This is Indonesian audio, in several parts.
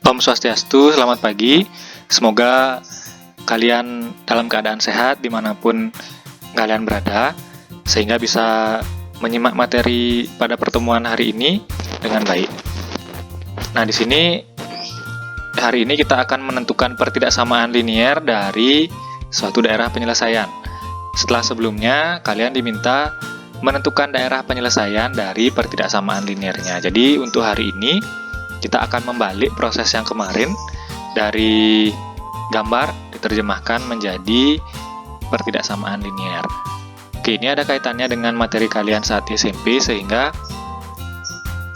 Om Swastiastu, selamat pagi. Semoga kalian dalam keadaan sehat dimanapun kalian berada, sehingga bisa menyimak materi pada pertemuan hari ini dengan baik. Nah, di sini hari ini kita akan menentukan pertidaksamaan linier dari suatu daerah penyelesaian. Setelah sebelumnya, kalian diminta menentukan daerah penyelesaian dari pertidaksamaan liniernya. Jadi, untuk hari ini, kita akan membalik proses yang kemarin dari gambar diterjemahkan menjadi pertidaksamaan linier. Oke, ini ada kaitannya dengan materi kalian saat di SMP, sehingga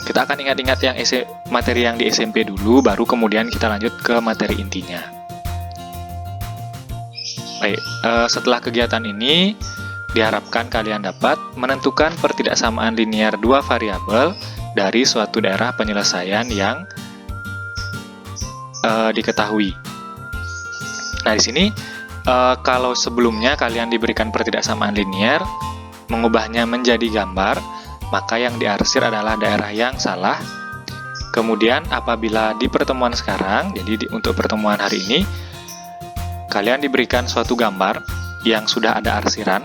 kita akan ingat-ingat yang materi yang di SMP dulu, baru kemudian kita lanjut ke materi intinya. Baik, setelah kegiatan ini, diharapkan kalian dapat menentukan pertidaksamaan linier dua variabel dari suatu daerah penyelesaian yang diketahui. Nah, di sini kalau sebelumnya kalian diberikan pertidaksamaan linier, mengubahnya menjadi gambar, maka yang diarsir adalah daerah yang salah. Kemudian apabila di pertemuan sekarang, jadi untuk pertemuan hari ini, kalian diberikan suatu gambar yang sudah ada arsiran,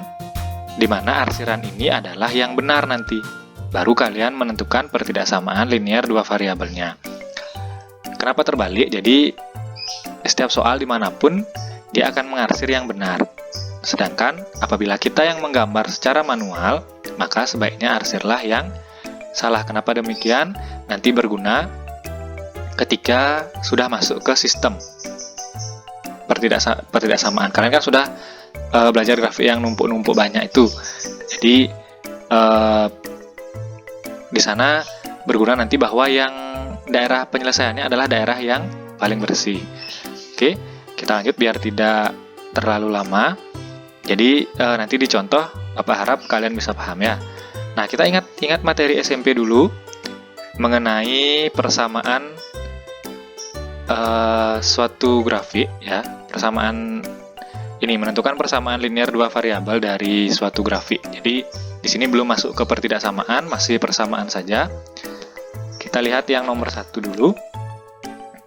di mana arsiran ini adalah yang benar nanti. Baru kalian menentukan pertidaksamaan linier dua variabelnya. Kenapa terbalik? Jadi, setiap soal dimanapun, dia akan mengarsir yang benar. Sedangkan, apabila kita yang menggambar secara manual, maka sebaiknya arsirlah yang salah. Kenapa demikian? Nanti berguna ketika sudah masuk ke sistem pertidaksamaan. Kalian kan sudah belajar grafik yang numpuk-numpuk banyak itu. Jadi, di sana berguna nanti bahwa yang daerah penyelesaiannya adalah daerah yang paling bersih. Oke, kita lanjut biar tidak terlalu lama. Jadi nanti dicontoh, Bapak harap kalian bisa paham ya. Nah, kita ingat materi SMP dulu mengenai persamaan suatu grafik ya. Persamaan ini menentukan persamaan linier dua variabel dari suatu grafik. Jadi di sini belum masuk ke pertidaksamaan, masih persamaan saja. Kita lihat yang nomor 1 dulu.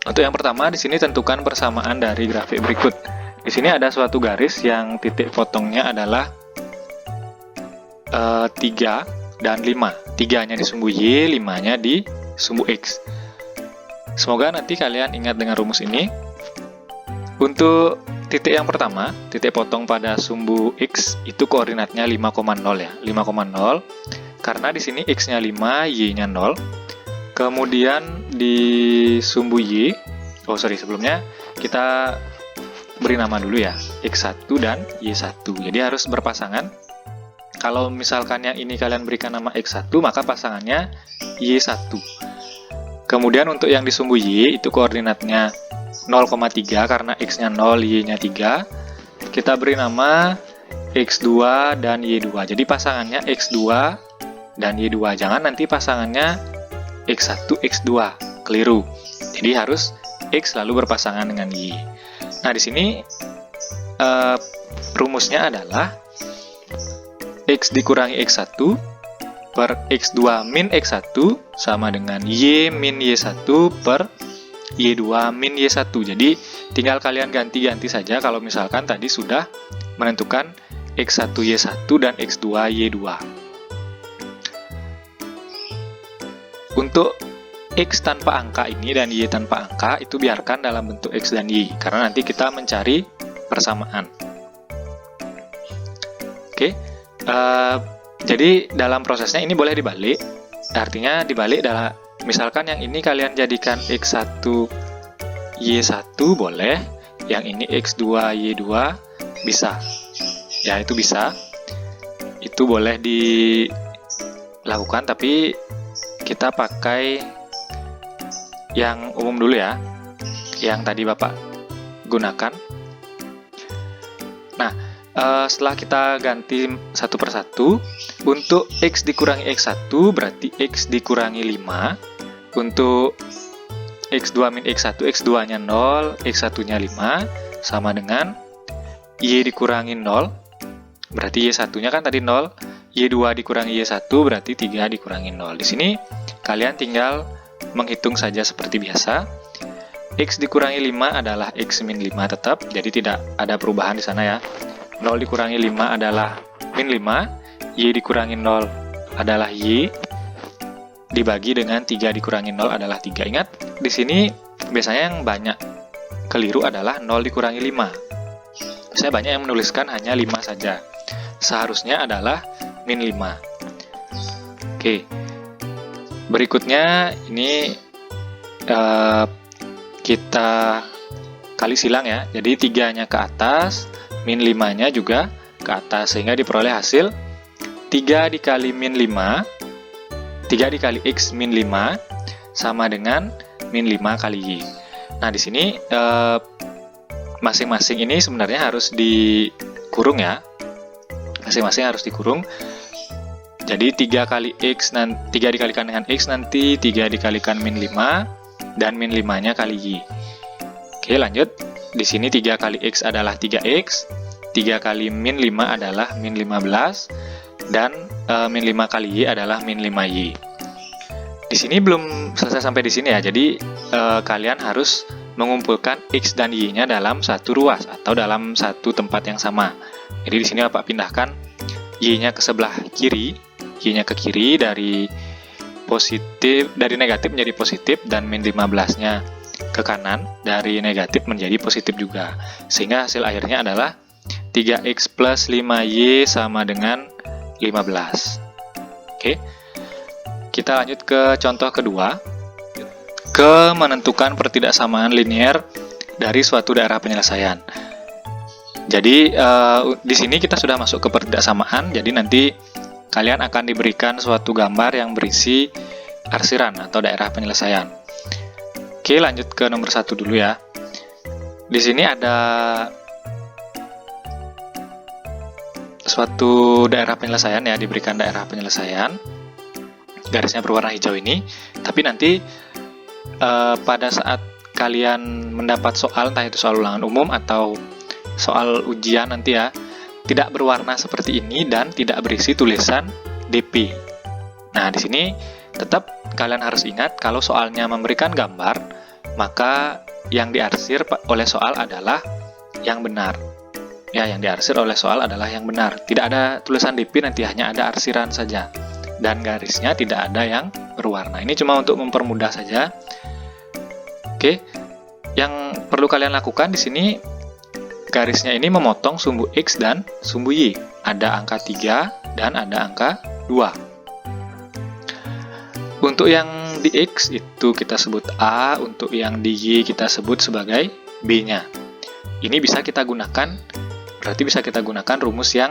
Untuk yang pertama, di sini tentukan persamaan dari grafik berikut. Di sini ada suatu garis yang titik potongnya adalah 3 dan 5. 3-nya di sumbu Y, 5-nya di sumbu X. Semoga nanti kalian ingat dengan rumus ini. Untuk titik yang pertama, titik potong pada sumbu X itu koordinatnya 5,0 ya, 5,0. Karena di sini X-nya 5, Y-nya 0. Kemudian di sumbu Y, sebelumnya kita beri nama dulu ya, X1 dan Y1. Jadi harus berpasangan. Kalau misalkan yang ini kalian berikan nama X1, maka pasangannya Y1. Kemudian untuk yang di sumbu Y itu koordinatnya 0,3 karena X-nya 0, Y-nya 3. Kita beri nama X2 dan Y2. Jadi pasangannya X2 dan Y2. Jangan nanti pasangannya X1, X2. Keliru. Jadi harus X lalu berpasangan dengan Y. Nah, di sini rumusnya adalah X dikurangi X1 per X2 min X1 sama dengan Y min Y1 per Y2 min Y1. Jadi tinggal kalian ganti-ganti saja kalau misalkan tadi sudah menentukan X1 Y1 dan X2 Y2. Untuk X tanpa angka ini dan Y tanpa angka itu biarkan dalam bentuk X dan Y, karena nanti kita mencari persamaan. Oke, jadi dalam prosesnya ini boleh dibalik. Artinya dibalik adalah misalkan yang ini kalian jadikan X1 Y1 boleh, yang ini X2 Y2 bisa. Ya, itu bisa. Itu boleh dilakukan, tapi kita pakai yang umum dulu ya, yang tadi Bapak gunakan. Nah, setelah kita ganti satu persatu, untuk X dikurangi X1 berarti X dikurangi 5. Untuk X2 min X1, X2-nya 0, X1-nya 5, sama dengan Y dikurangi 0, berarti Y1-nya kan tadi 0, Y2 dikurangi Y1 berarti 3 dikurangi 0. Di sini kalian tinggal menghitung saja seperti biasa. X dikurangi 5 adalah X min 5 tetap, jadi tidak ada perubahan di sana ya. 0 dikurangi 5 adalah min 5, Y dikurangi 0 adalah Y, dibagi dengan 3 dikurangi 0 adalah 3. Ingat, di sini biasanya yang banyak keliru adalah 0 dikurangi 5. Saya banyak yang menuliskan hanya 5 saja. Seharusnya adalah min 5. Oke. Berikutnya ini kita kali silang ya. Jadi 3-nya ke atas, min 5-nya juga ke atas, sehingga diperoleh hasil 3 dikali min 5, 3 dikali X min 5 sama dengan min 5 kali Y. Nah, di sini masing-masing ini sebenarnya harus dikurung ya. Masing-masing harus dikurung. Jadi 3 kali X, 3 dikalikan dengan X nanti 3 dikalikan min 5 dan min 5-nya kali Y. Oke, lanjut. Di sini 3 kali X adalah 3X, 3 kali min 5 adalah min 15, dan min 5 kali Y adalah min 5Y. Di sini belum selesai sampai di sini ya, jadi kalian harus mengumpulkan X dan Y-nya dalam satu ruas atau dalam satu tempat yang sama. Jadi di sini Bapak pindahkan Y-nya ke sebelah kiri, Y-nya ke kiri dari negatif menjadi positif, dan min 15-nya ke kanan dari negatif menjadi positif juga. Sehingga hasil akhirnya adalah 3X plus 5Y sama dengan 15. Oke. Kita lanjut ke contoh kedua. Ke menentukan pertidaksamaan linier dari suatu daerah penyelesaian. Jadi di sini kita sudah masuk ke pertidaksamaan. Jadi nanti kalian akan diberikan suatu gambar yang berisi arsiran atau daerah penyelesaian. Oke, lanjut ke nomor 1 dulu ya. Di sini ada suatu daerah penyelesaian ya, diberikan daerah penyelesaian. Garisnya berwarna hijau ini. Tapi nanti pada saat kalian mendapat soal, entah itu soal ulangan umum atau soal ujian nanti ya, tidak berwarna seperti ini dan tidak berisi tulisan DP. Nah, di sini tetap kalian harus ingat kalau soalnya memberikan gambar, maka yang diarsir oleh soal adalah yang benar. Ya, yang diarsir oleh soal adalah yang benar. Tidak ada tulisan DP, nanti hanya ada arsiran saja. Dan garisnya tidak ada yang berwarna. Ini cuma untuk mempermudah saja. Oke. Yang perlu kalian lakukan di sini, garisnya ini memotong sumbu X dan sumbu Y. Ada angka 3 dan ada angka 2. Untuk yang di X itu kita sebut A, untuk yang di Y kita sebut sebagai B-nya. Ini bisa kita gunakan, berarti bisa kita gunakan rumus yang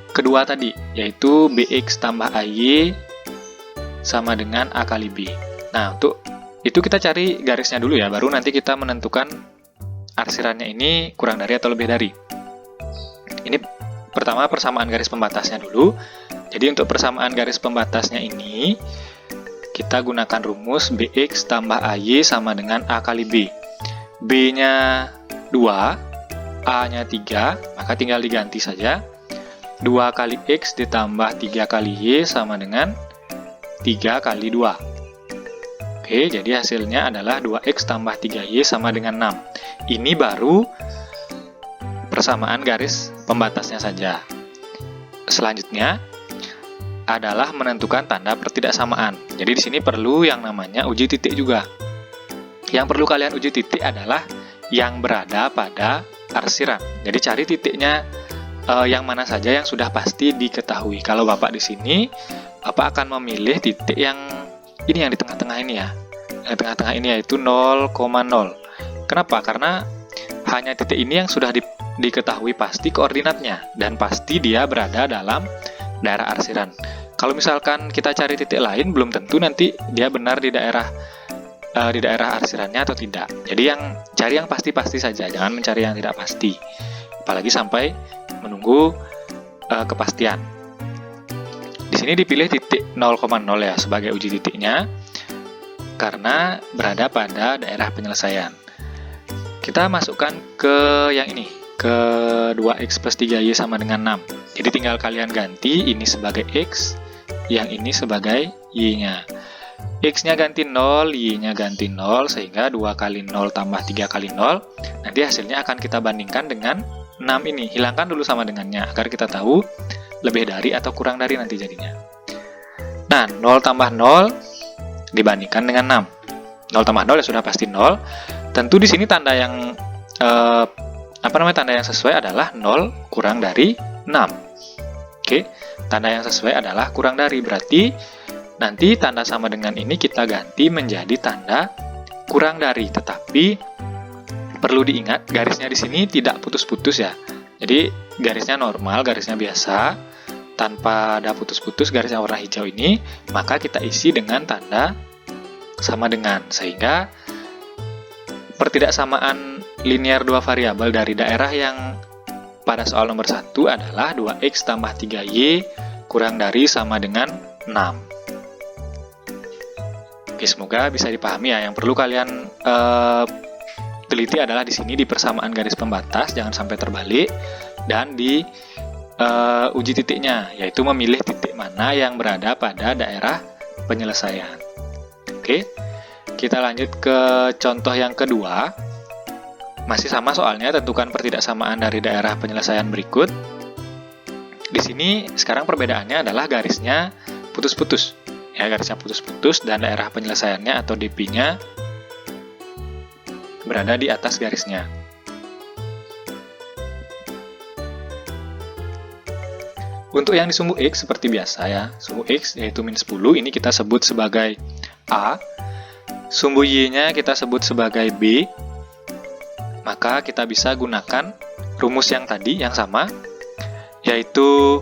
kedua tadi, yaitu BX tambah AY sama dengan A kali B. Nah, untuk itu kita cari garisnya dulu ya, baru nanti kita menentukan arsirannya ini kurang dari atau lebih dari. Ini pertama persamaan garis pembatasnya dulu. Jadi untuk persamaan garis pembatasnya ini, kita gunakan rumus BX tambah AY sama dengan A kali B. B-nya 2, A-nya 3, maka tinggal diganti saja. 2 kali X ditambah 3 kali Y sama dengan 3 kali 2. Oke, jadi hasilnya adalah 2X tambah 3Y sama dengan 6. Ini baru persamaan garis pembatasnya saja. Selanjutnya adalah menentukan tanda pertidaksamaan. Jadi di sini perlu yang namanya uji titik juga. Yang perlu kalian uji titik adalah yang berada pada arsiran. Jadi cari titiknya yang mana saja yang sudah pasti diketahui. Kalau Bapak di sini, Bapak akan memilih titik yang ini, yang di tengah-tengah ini ya. Yang di tengah-tengah ini yaitu 0,0. Kenapa? Karena hanya titik ini yang sudah diketahui pasti koordinatnya dan pasti dia berada dalam daerah arsiran. Kalau misalkan kita cari titik lain, belum tentu nanti dia benar di daerah arsirannya atau tidak. Jadi cari yang pasti-pasti saja, jangan mencari yang tidak pasti. Apalagi sampai menunggu kepastian. Di sini dipilih titik 0,0 ya sebagai uji titiknya karena berada pada daerah penyelesaian. Kita masukkan ke yang ini, ke 2X plus 3Y sama dengan 6. Jadi tinggal kalian ganti ini sebagai X, yang ini sebagai Y-nya. X-nya ganti 0, Y-nya ganti 0, sehingga 2 kali 0 tambah 3 kali 0, nanti hasilnya akan kita bandingkan dengan 6 ini. Hilangkan dulu sama dengannya, agar kita tahu lebih dari atau kurang dari nanti jadinya. Nah, 0 tambah 0 dibandingkan dengan 6. 0 tambah 0 ya sudah pasti 0. Tentu di sini tanda yang tanda yang sesuai adalah 0 kurang dari 6. Oke, tanda yang sesuai adalah kurang dari, berarti nanti tanda sama dengan ini kita ganti menjadi tanda kurang dari, tetapi perlu diingat garisnya di sini tidak putus-putus ya. Jadi garisnya normal, garisnya biasa, tanpa ada putus-putus garisnya warna hijau ini, maka kita isi dengan tanda sama dengan, sehingga pertidaksamaan linear dua variabel dari daerah yang pada soal nomor 1 adalah 2x tambah 3y kurang dari sama dengan 6. Oke, semoga bisa dipahami ya. Yang perlu kalian teliti adalah di sini di persamaan garis pembatas, jangan sampai terbalik, dan di uji titiknya, yaitu memilih titik mana yang berada pada daerah penyelesaian. Oke, kita lanjut ke contoh yang kedua. Masih sama soalnya, tentukan pertidaksamaan dari daerah penyelesaian berikut. Di sini sekarang perbedaannya adalah garisnya putus-putus. Ya, garisnya putus-putus dan daerah penyelesaiannya atau DP-nya berada di atas garisnya. Untuk yang di sumbu X seperti biasa ya, sumbu X yaitu min 10 ini kita sebut sebagai A, sumbu Y-nya kita sebut sebagai B, maka kita bisa gunakan rumus yang tadi yang sama, yaitu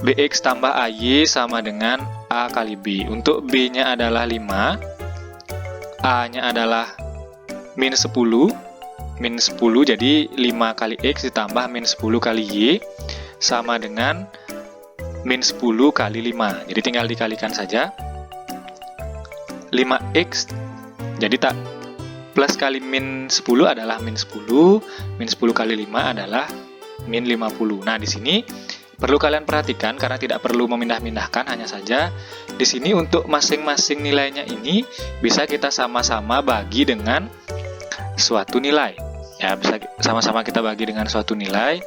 BX tambah AY sama dengan A kali B. Untuk B-nya adalah 5, A-nya adalah min 10, jadi 5 kali X ditambah min 10 kali Y, sama dengan min 10 kali 5. Jadi tinggal dikalikan saja. 5X, jadi tak plus kali min 10 adalah min 10, min 10 kali 5 adalah min 50. Nah, di sini perlu kalian perhatikan karena tidak perlu memindah-mindahkan, hanya saja di sini untuk masing-masing nilainya ini bisa kita sama-sama bagi dengan suatu nilai. Ya, bisa sama-sama kita bagi dengan suatu nilai,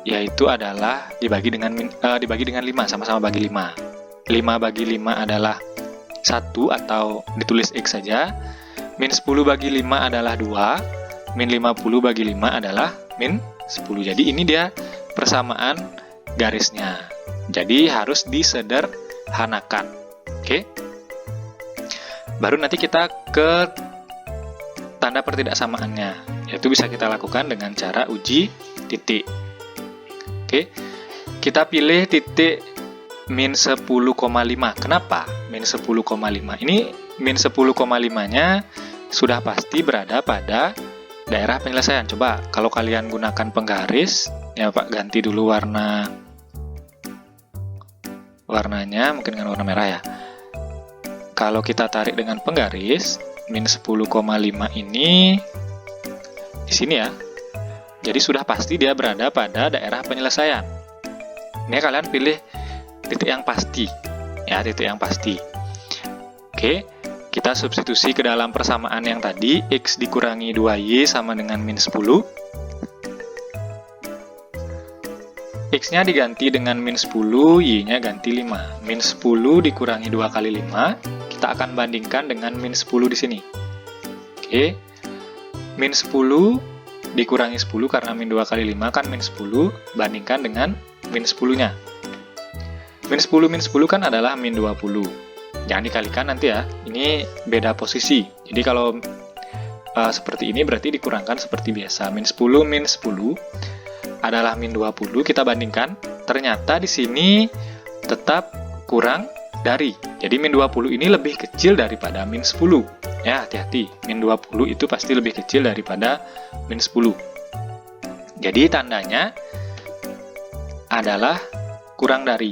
yaitu adalah dibagi dengan 5, sama-sama bagi 5. 5 bagi 5 adalah 1 atau ditulis X saja. Min 10 bagi 5 adalah 2. Min 50 bagi 5 adalah min 10. Jadi ini dia persamaan garisnya. Jadi harus disederhanakan. Oke. Baru nanti kita ke tanda pertidaksamaannya, yaitu bisa kita lakukan dengan cara uji titik. Oke. Kita pilih titik min 10,5. Kenapa min 10,5? Ini min 10,5-nya sudah pasti berada pada daerah penyelesaian. Coba kalau kalian gunakan penggaris, ya Pak, ganti dulu warnanya mungkin dengan warna merah ya. Kalau kita tarik dengan penggaris, min 10,5 ini di sini ya. Jadi sudah pasti dia berada pada daerah penyelesaian. Ini kalian pilih titik yang pasti. Ya, titik yang pasti. Oke, kita substitusi ke dalam persamaan yang tadi, X dikurangi 2Y sama dengan min 10. X-nya diganti dengan min 10, Y-nya ganti 5. Min 10 dikurangi 2 kali 5, kita akan bandingkan dengan min 10 di sini. Oke, min 10 dikurangi 10 karena min 2 kali 5 kan min 10, bandingkan dengan min 10-nya. Min 10 kan adalah min 20. Jangan dikalikan nanti ya, ini beda posisi. Jadi kalau seperti ini berarti dikurangkan seperti biasa. Min 10 adalah min 20, kita bandingkan. Ternyata di sini tetap kurang dari. Jadi min 20 ini lebih kecil daripada min 10. Ya, hati-hati. Min 20 itu pasti lebih kecil daripada min 10. Jadi tandanya adalah kurang dari.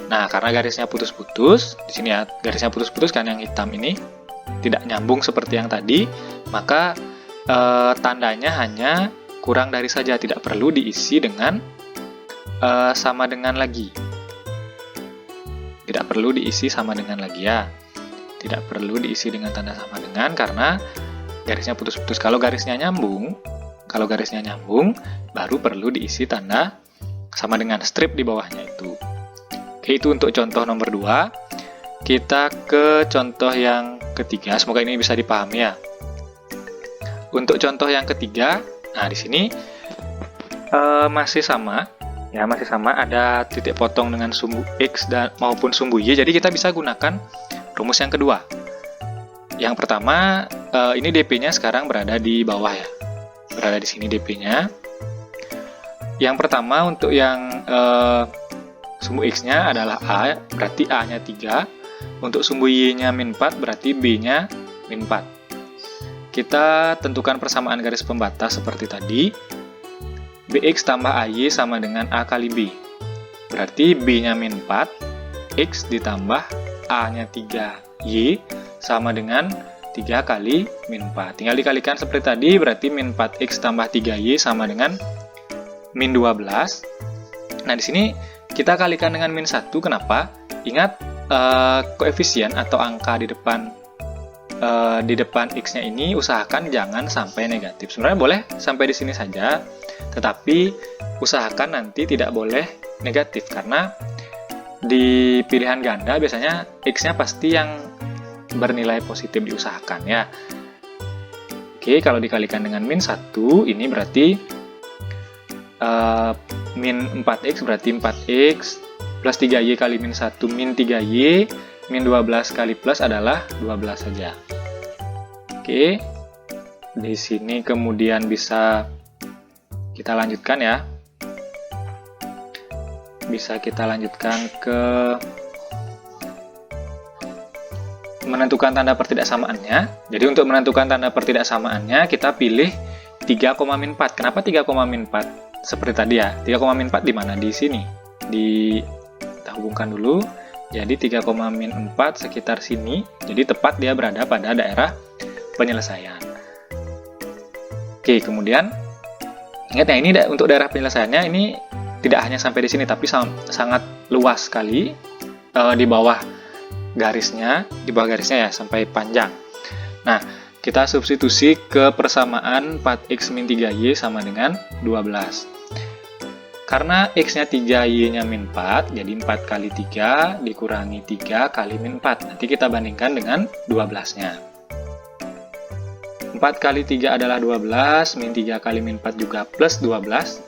Nah, karena garisnya putus-putus, di sini ya, garisnya putus-putus kan yang hitam ini, tidak nyambung seperti yang tadi, maka tandanya hanya kurang dari saja, tidak perlu diisi dengan sama dengan lagi. Tidak perlu diisi sama dengan lagi ya. tidak perlu diisi dengan tanda sama dengan karena garisnya putus-putus. Kalau garisnya nyambung, baru perlu diisi tanda sama dengan strip di bawahnya itu. Oke, itu untuk contoh nomor 2. Kita ke contoh yang ketiga. Semoga ini bisa dipahami ya. Untuk contoh yang ketiga, nah di sini masih sama. Ya, masih sama, ada titik potong dengan sumbu X dan maupun sumbu Y, jadi kita bisa gunakan rumus yang kedua. Yang pertama, ini DP-nya sekarang berada di bawah ya, berada di sini DP-nya. Yang pertama, untuk yang sumbu X-nya adalah A, berarti A-nya 3. Untuk sumbu Y-nya min 4, berarti B-nya min 4. Kita tentukan persamaan garis pembatas seperti tadi. Bx tambah AY sama dengan A kali B. Berarti B-nya min 4, X ditambah A-nya 3Y sama dengan 3 kali min 4. Tinggal dikalikan seperti tadi, berarti min 4X tambah 3Y sama dengan min 12. Nah, di sini kita kalikan dengan min 1, kenapa? Ingat, koefisien atau angka di depan X-nya ini usahakan jangan sampai negatif. Sebenarnya boleh sampai di sini saja, tetapi usahakan nanti tidak boleh negatif, karena di pilihan ganda biasanya X-nya pasti yang bernilai positif diusahakan ya. Oke, kalau dikalikan dengan min 1, ini berarti min 4X berarti 4X plus 3Y kali min 1 min 3Y, min 12 kali plus adalah 12 saja. Oke, di sini kemudian bisa kita lanjutkan ya. Bisa kita lanjutkan ke menentukan tanda pertidaksamaannya. Jadi untuk menentukan tanda pertidaksamaannya kita pilih 3, min 4. Kenapa 3, min 4? Seperti tadi ya. 3, min 4 di mana? Di sini. Kita hubungkan dulu. Jadi 3, min 4 sekitar sini. Jadi tepat dia berada pada daerah penyelesaian. Oke, kemudian ingat ya, ini untuk daerah penyelesaiannya ini tidak hanya sampai di sini, tapi sangat luas sekali di bawah garisnya ya, sampai panjang. Nah, kita substitusi ke persamaan 4X min 3Y sama dengan 12. Karena X-nya 3, Y-nya min 4, jadi 4 kali 3 dikurangi 3 kali min 4. Nanti kita bandingkan dengan 12-nya. 4 kali 3 adalah 12, min 3 kali min 4 juga plus 12.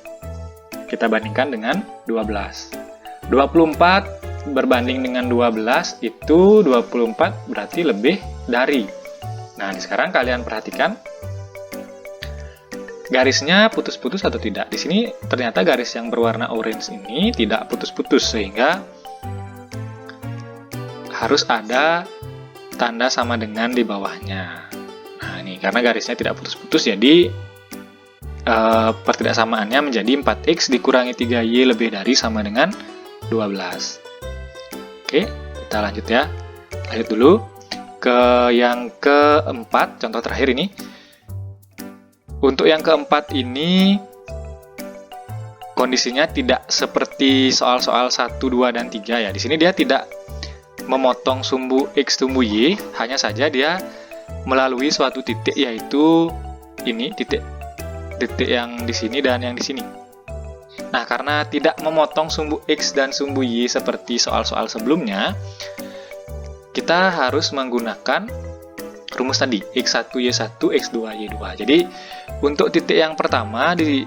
Kita bandingkan dengan 12. 24 berbanding dengan 12, itu 24 berarti lebih dari. Nah, sekarang kalian perhatikan, garisnya putus-putus atau tidak. Di sini ternyata garis yang berwarna orange ini tidak putus-putus, sehingga harus ada tanda sama dengan di bawahnya. Nah, ini karena garisnya tidak putus-putus, jadi pertidaksamaannya menjadi 4X dikurangi 3Y lebih dari sama dengan 12. Oke, kita lanjut ya. Lanjut dulu ke yang keempat, contoh terakhir ini. Untuk yang keempat ini kondisinya tidak seperti soal-soal 1, 2, dan 3 ya. Di sini dia tidak memotong sumbu X sumbu Y, hanya saja dia melalui suatu titik, yaitu ini titik yang di sini dan yang di sini. Nah, karena tidak memotong sumbu X dan sumbu Y seperti soal-soal sebelumnya, kita harus menggunakan rumus tadi, X1, Y1, X2, Y2. Jadi, untuk titik yang pertama di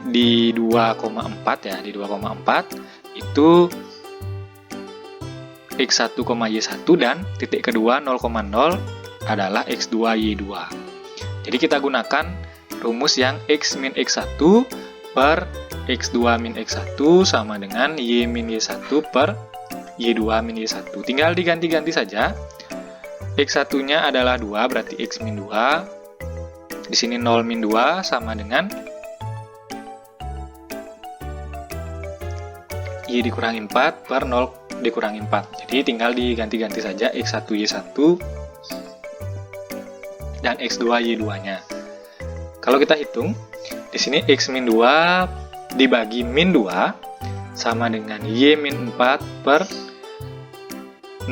2,4 ya, di 2,4 itu X1, Y1, dan titik kedua 0,0 adalah X2, Y2. Jadi kita gunakan rumus yang X min X1 per X2 min X1 sama dengan Y min Y1 per Y2 min Y1. Tinggal diganti-ganti saja. X1-nya adalah 2, berarti X min 2. Di sini 0 min 2 sama dengan Y dikurangi 4 per 0 dikurangi 4. Jadi tinggal diganti-ganti saja X1, Y1 dan X2, Y2-nya. Kalau kita hitung, di sini X min 2 dibagi min 2 sama dengan Y min 4 per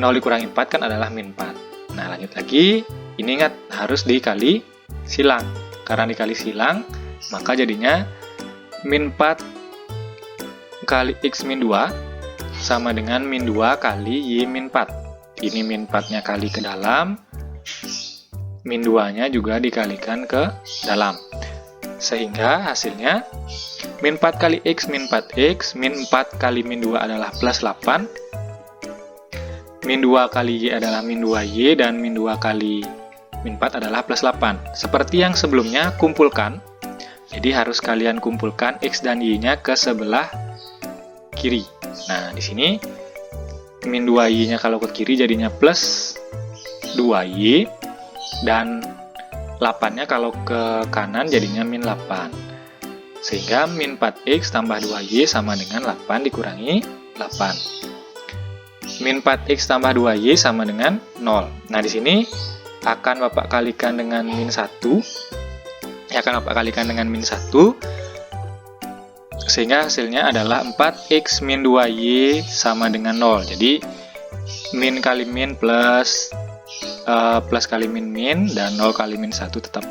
0 dikurangi 4 kan adalah min 4. Nah, lanjut lagi. Ini ingat, harus dikali silang. Karena dikali silang, maka jadinya min 4 kali X min 2 sama dengan min 2 kali Y min 4. Ini min 4-nya kali ke dalam, min 2-nya juga dikalikan ke dalam. Sehingga hasilnya min 4 kali X min 4X, min 4 kali min 2 adalah plus 8, min 2 kali Y adalah min 2Y, dan min 2 kali min 4 adalah plus 8. Seperti yang sebelumnya, kumpulkan. Jadi harus kalian kumpulkan X dan Y-nya ke sebelah kiri. Nah, di sini min 2Y-nya kalau ke kiri jadinya plus 2Y, dan 8-nya kalau ke kanan jadinya min 8. Sehingga min 4X tambah 2Y sama dengan 8 dikurangi 8. Min 4X tambah 2Y sama dengan 0. Nah, di sini akan Bapak kalikan dengan min 1. Akan Bapak kalikan dengan min 1. Sehingga hasilnya adalah 4X min 2Y sama dengan 0. Jadi, min kali min plus kali min, dan 0 kali min 1 tetap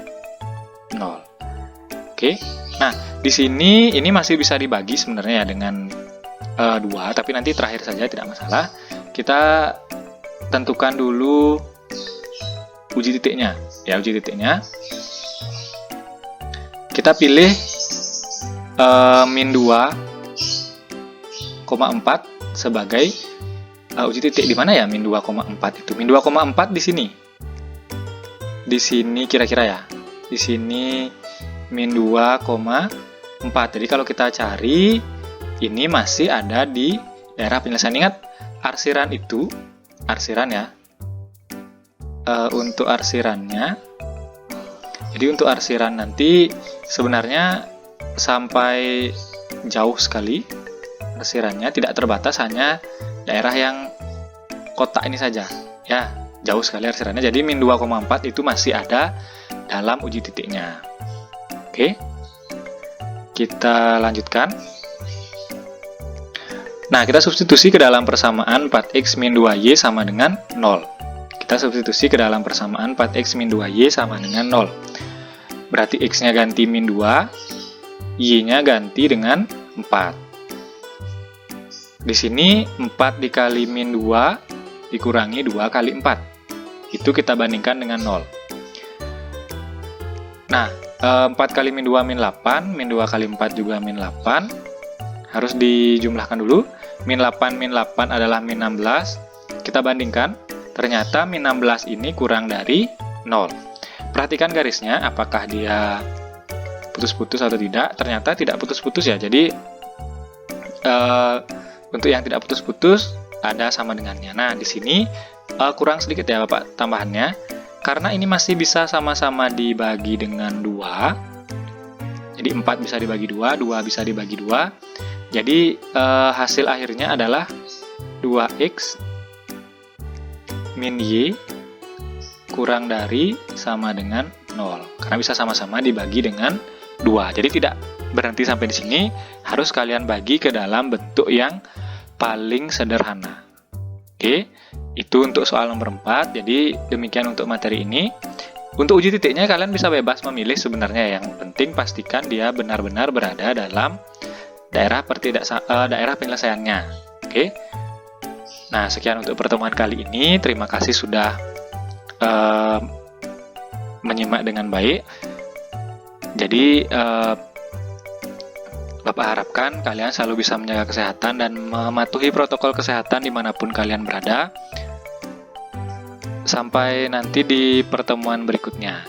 0. Oke. Nah, di sini ini masih bisa dibagi sebenarnya ya dengan 2, tapi nanti terakhir saja, tidak masalah. Kita tentukan dulu uji titiknya. Ya, uji titiknya. Kita pilih min 2,4 sebagai uji titik. Di mana ya min 2,4 itu? Min 2,4 di sini. Di sini kira-kira ya. Di sini min 2,4. Jadi kalau kita cari, ini masih ada di daerah penyelesaian. Ingat, arsiran itu, arsiran ya. Untuk arsirannya, jadi untuk arsiran nanti sebenarnya sampai jauh sekali arsirannya, tidak terbatas hanya daerah yang kotak ini saja ya, jauh sekali arsirannya. Jadi min 2,4 itu masih ada dalam uji titiknya. Oke, kita lanjutkan. Nah, kita substitusi ke dalam persamaan 4X min 2Y sama dengan 0. Kita substitusi ke dalam persamaan 4X min 2Y sama dengan 0. Berarti X-nya ganti min 2, Y-nya ganti dengan 4. Di sini 4 dikali min 2 dikurangi 2 kali 4. Itu kita bandingkan dengan 0. Nah, 4 kali min 2 min 8, min 2 kali 4 juga min 8. Harus dijumlahkan dulu. Min 8 adalah min 16. Kita bandingkan. Ternyata min 16 ini kurang dari 0. Perhatikan garisnya, apakah dia putus-putus atau tidak. Ternyata tidak putus-putus ya. Jadi, untuk yang tidak putus-putus, ada sama dengannya. Nah, di sini kurang sedikit ya Bapak tambahannya. Karena ini masih bisa sama-sama dibagi dengan 2. Jadi, 4 bisa dibagi 2, 2 bisa dibagi 2. Jadi, hasil akhirnya adalah 2X min Y kurang dari sama dengan 0. Karena bisa sama-sama dibagi dengan 2. Jadi tidak berhenti sampai di sini, harus kalian bagi ke dalam bentuk yang paling sederhana. Oke, itu untuk soal nomor 4. Jadi demikian untuk materi ini. Untuk uji titiknya kalian bisa bebas memilih sebenarnya. Yang penting pastikan dia benar-benar berada dalam daerah penyelesaiannya. Oke. Nah, sekian untuk pertemuan kali ini. Terima kasih sudah menyimak dengan baik. Jadi, Bapak harapkan kalian selalu bisa menjaga kesehatan dan mematuhi protokol kesehatan dimanapun kalian berada. Sampai nanti di pertemuan berikutnya.